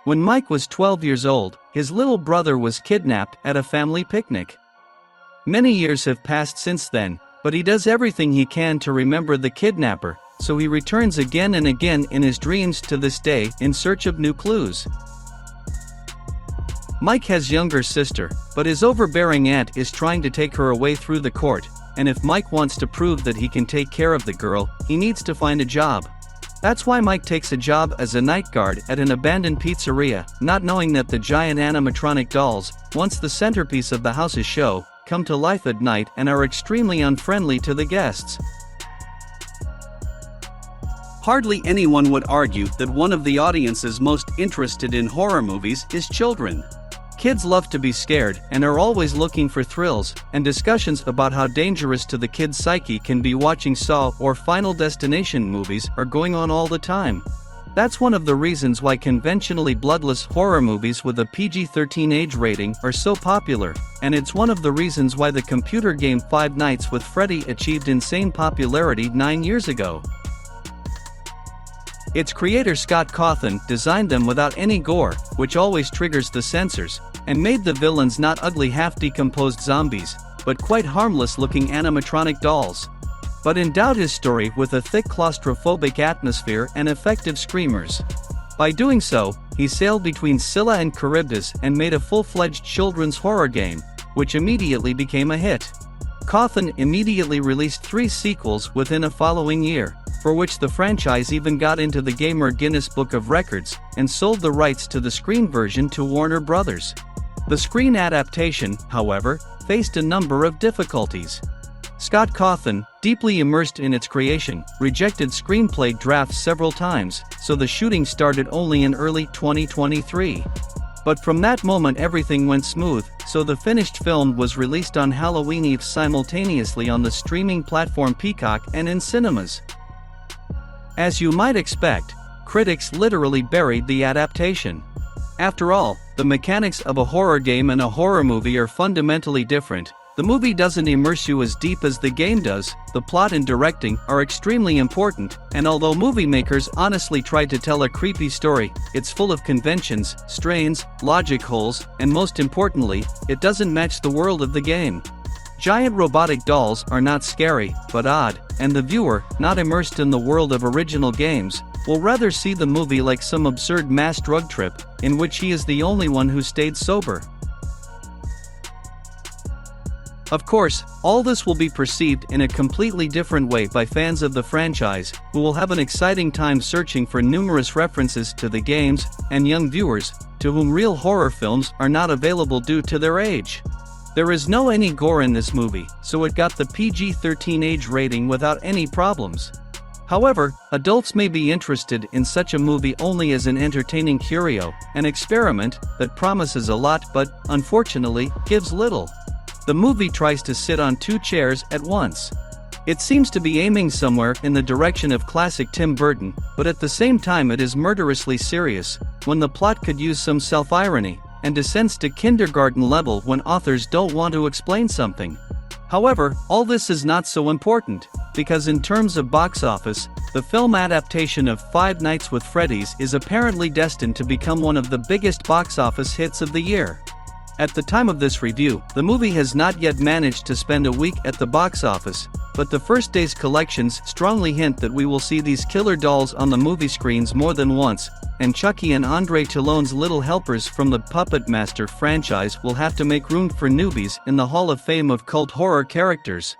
When Mike was 12 years old, his little brother was kidnapped at a family picnic. Many years have passed since then, but he does everything he can to remember the kidnapper, so he returns again and again in his dreams to this day in search of new clues. Mike has younger sister, but his overbearing aunt is trying to take her away through the court, and if Mike wants to prove that he can take care of the girl, he needs to find a job. That's why Mike takes a job as a night guard at an abandoned pizzeria, not knowing that the giant animatronic dolls, once the centerpiece of the house's show, come to life at night and are extremely unfriendly to the guests. Hardly anyone would argue that one of the audience's most interested in horror movies is children. Kids love to be scared and are always looking for thrills, and discussions about how dangerous to the kid's psyche can be watching Saw or Final Destination movies are going on all the time. That's one of the reasons why conventionally bloodless horror movies with a PG-13 age rating are so popular, and it's one of the reasons why the computer game Five Nights with Freddy achieved insane popularity 9 years ago. Its creator Scott Cawthon designed them without any gore, which always triggers the censors, and made the villains not ugly half-decomposed zombies, but quite harmless-looking animatronic dolls. But endowed his story with a thick claustrophobic atmosphere and effective screamers. By doing so, he sailed between Scylla and Charybdis and made a full-fledged children's horror game, which immediately became a hit. Cawthon immediately released 3 sequels within a following year, for which the franchise even got into the Gamer Guinness Book of Records, and sold the rights to the screen version to Warner Brothers. The screen adaptation, however, faced a number of difficulties. Scott Cawthon, deeply immersed in its creation, rejected screenplay drafts several times, so the shooting started only in early 2023. But from that moment everything went smooth, so the finished film was released on Halloween Eve simultaneously on the streaming platform Peacock and in cinemas. As you might expect, critics literally buried the adaptation. After all, the mechanics of a horror game and a horror movie are fundamentally different. The movie doesn't immerse you as deep as the game does, the plot and directing are extremely important, and although movie makers honestly tried to tell a creepy story, it's full of conventions, strains, logic holes, and most importantly, it doesn't match the world of the game. Giant robotic dolls are not scary, but odd, and the viewer, not immersed in the world of original games, will rather see the movie like some absurd mass drug trip, in which he is the only one who stayed sober. Of course, all this will be perceived in a completely different way by fans of the franchise, who will have an exciting time searching for numerous references to the games, and young viewers, to whom real horror films are not available due to their age. There is no any gore in this movie, so it got the PG-13 age rating without any problems. However, adults may be interested in such a movie only as an entertaining curio, an experiment that promises a lot but, unfortunately, gives little. The movie tries to sit on 2 chairs at once. It seems to be aiming somewhere in the direction of classic Tim Burton, but at the same time it is murderously serious, when the plot could use some self-irony, and descends to kindergarten level when authors don't want to explain something. However, all this is not so important, because in terms of box office, the film adaptation of Five Nights with Freddy's is apparently destined to become one of the biggest box office hits of the year. At the time of this review, the movie has not yet managed to spend a week at the box office, but the first day's collections strongly hint that we will see these killer dolls on the movie screens more than once, and Chucky and Andre Talon's little helpers from the Puppet Master franchise will have to make room for newbies in the Hall of Fame of cult horror characters.